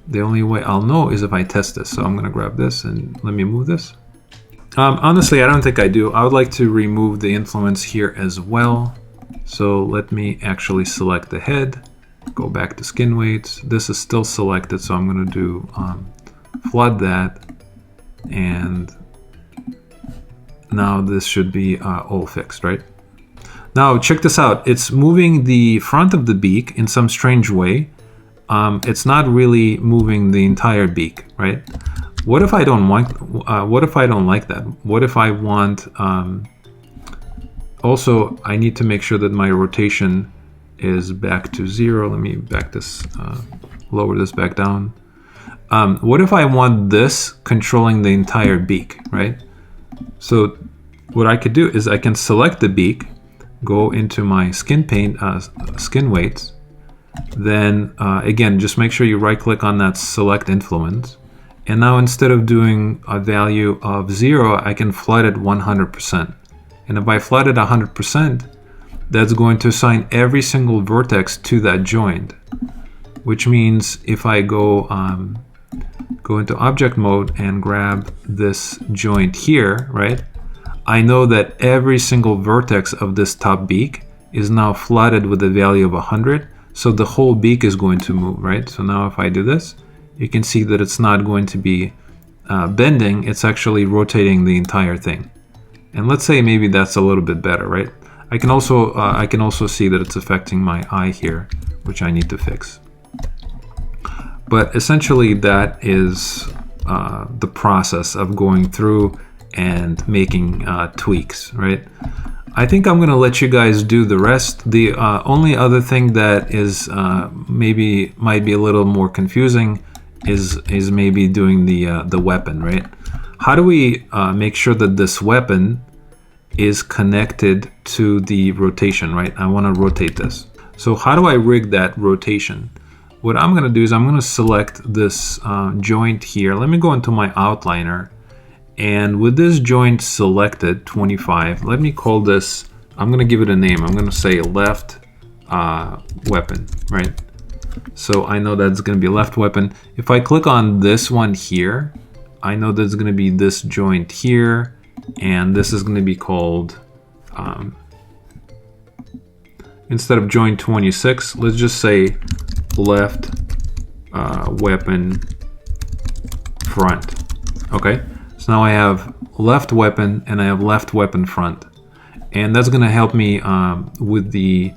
The only way I'll know is if I test this. So I'm going to grab this and let me move this. Honestly, I don't think I do. I would like to remove the influence here as well. So let me actually select the head. Go back to skin weights. This is still selected, so I'm going to do flood that. And now this should be all fixed, right? Now check this out. It's moving the front of the beak in some strange way. It's not really moving the entire beak, right? What if I don't want? What if I don't like that? What if I want? Also, I need to make sure that my rotation is back to 0. Let me back this, lower this back down. What if I want this controlling the entire beak, right? So what I could do is I can select the beak, go into my skin weights, then again, just make sure you right click on that select influence. And now instead of doing a value of 0, I can flood it 100%. And if I flood it 100%, that's going to assign every single vertex to that joint, which means if I go into object mode and grab this joint here, right? I know that every single vertex of this top beak is now flooded with a value of 100, so the whole beak is going to move, right? So now if I do this, you can see that it's not going to be bending, it's actually rotating the entire thing. And let's say maybe that's a little bit better, right? I can also see that it's affecting my eye here, which I need to fix. But essentially that is the process of going through and making tweaks, right? I think I'm gonna let you guys do the rest. The only other thing that is might be a little more confusing is maybe doing the weapon, right? How do we make sure that this weapon is connected to the rotation, right? I want to rotate this. So how do I rig that rotation? What I'm going to do is I'm going to select this joint here. Let me go into my outliner, and with this joint selected, 25, let me call this, I'm going to give it a name. I'm going to say left weapon, right? So I know that's going to be left weapon. If I click on this one here, I know there's going to be this joint here, and this is going to be called, instead of joint 26, let's just say left weapon front. Okay, so now I have left weapon and I have left weapon front, and that's going to help me with the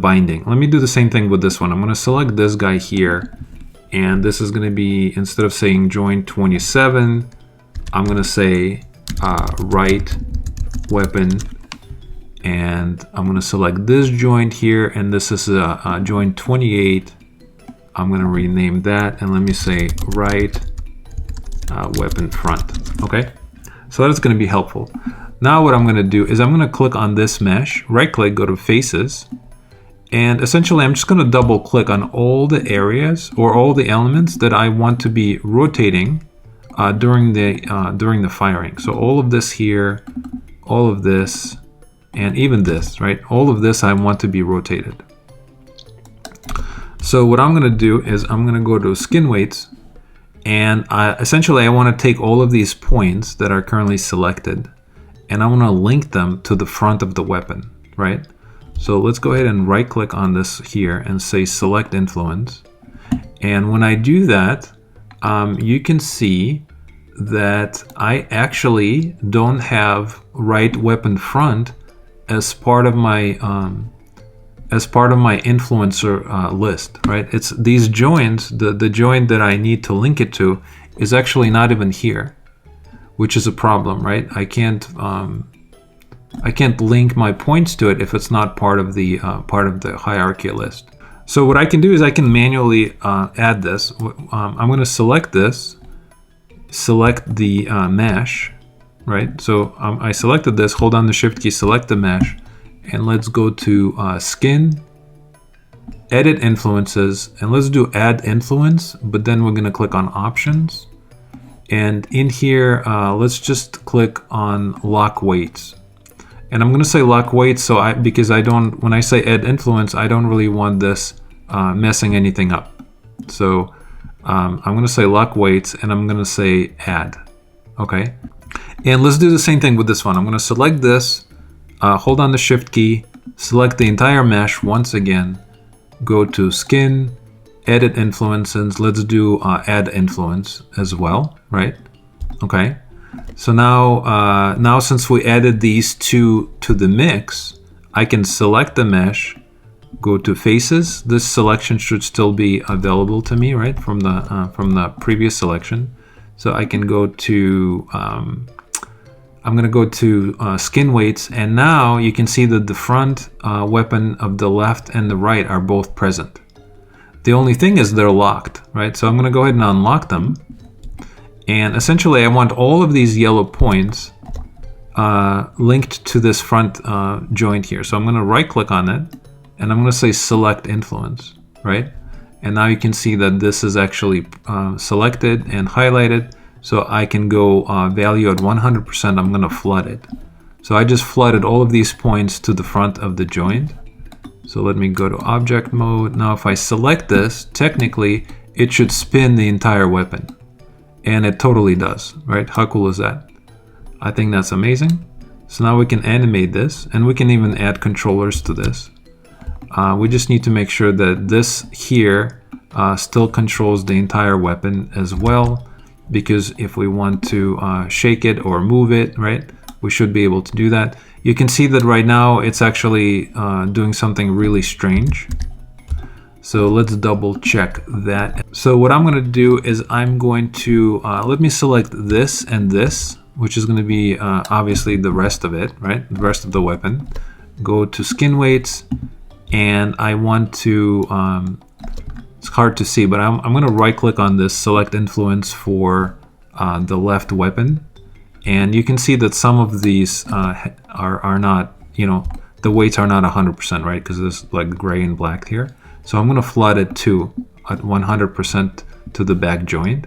binding. Let me do the same thing with this one. I'm going to select this guy here, and this is going to be, instead of saying joint 27, I'm going to say right weapon, and I'm going to select this joint here, and this is a joint 28. I'm going to rename that, and let me say right weapon front. Okay, so that's going to be helpful. Now what I'm going to do is I'm going to click on this mesh, right click, go to faces, and essentially I'm just going to double click on all the areas or all the elements that I want to be rotating during the firing. So all of this here, all of this, and even this, right? All of this I want to be rotated. So what I'm going to do is I'm going to go to skin weights, and essentially I want to take all of these points that are currently selected, and I want to link them to the front of the weapon, right? So let's go ahead and right click on this here and say select influence. And when I do that, you can see that I actually don't have right weapon front as part of my influencer list, right? It's these joints, the joint that I need to link it to is actually not even here, which is a problem, right? I can't link my points to it if it's not part of the hierarchy list. So what I can do is I can manually add this. I'm going to select this, select the mesh, right? So I selected this, hold down the Shift key, select the mesh, and let's go to Skin, Edit Influences, and let's do Add Influence, but then we're going to click on Options. And in here, let's just click on Lock Weights. And I'm going to say Lock Weights because I don't, when I say Add Influence, I don't really want this messing anything up. So I'm going to say Lock Weights, and I'm going to say Add. Okay. And let's do the same thing with this one. I'm going to select this, hold down the Shift key, select the entire mesh once again, go to Skin, Edit Influences. Let's do Add Influence as well, right? Okay. So now since we added these two to the mix, I can select the mesh, go to Faces. This selection should still be available to me, right, from the previous selection. So I can go to I'm going to go to Skin Weights, and now you can see that the front weapon of the left and the right are both present. The only thing is they're locked, right? So I'm going to go ahead and unlock them. And essentially I want all of these yellow points linked to this front joint here. So I'm going to right click on it, and I'm going to say Select Influence, right? And now you can see that this is actually selected and highlighted. So I can go value at 100%, I'm going to flood it. So I just flooded all of these points to the front of the joint. So let me go to object mode. Now if I select this, technically it should spin the entire weapon. And it totally does, right? How cool is that? I think that's amazing. So now we can animate this, and we can even add controllers to this. We just need to make sure that this here still controls the entire weapon as well, because if we want to shake it or move it, right, we should be able to do that. You can see that right now it's actually doing something really strange. So let's double check that. So what I'm going to do is I'm going to, let me select this and this, which is going to be obviously the rest of it, right, the rest of the weapon. Go to Skin Weights, and I want to, it's hard to see, but I'm going to right click on this, select influence for the left weapon. And you can see that some of these are not, you know, the weights are not 100%, right? Because there's like gray and black here. So I'm going to flood it to at 100% to the back joint.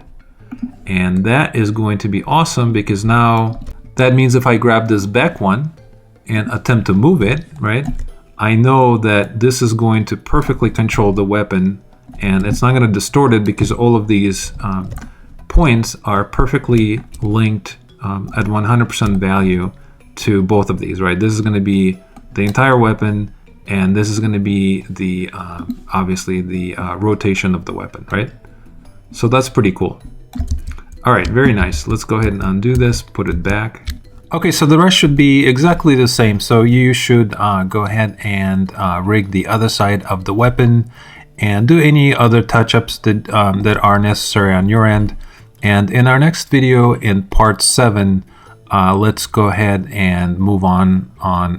And that is going to be awesome, because now that means if I grab this back one and attempt to move it, right, I know that this is going to perfectly control the weapon, and it's not going to distort it because all of these points are perfectly linked at 100% value to both of these, right? This is going to be the entire weapon, and this is going to be the obviously the rotation of the weapon, right? So that's pretty cool. All right, very nice. Let's go ahead and undo this, put it back. Okay, so the rest should be exactly the same. So you should go ahead and rig the other side of the weapon and do any other touch-ups that, that are necessary on your end. And in our next video, in part 7, let's go ahead and move on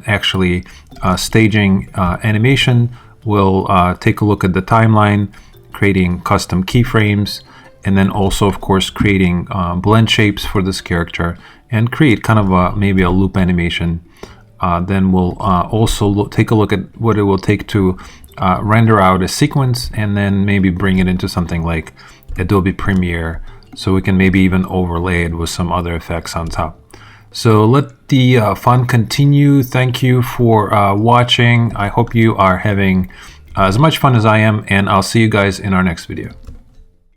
actually staging animation. We'll take a look at the timeline, creating custom keyframes, and then also, of course, creating blend shapes for this character, and create kind of maybe a loop animation. Then we'll also take a look at what it will take to render out a sequence, and then maybe bring it into something like Adobe Premiere, so we can maybe even overlay it with some other effects on top. So let the fun continue. Thank you for watching. I hope you are having as much fun as I am, and I'll see you guys in our next video.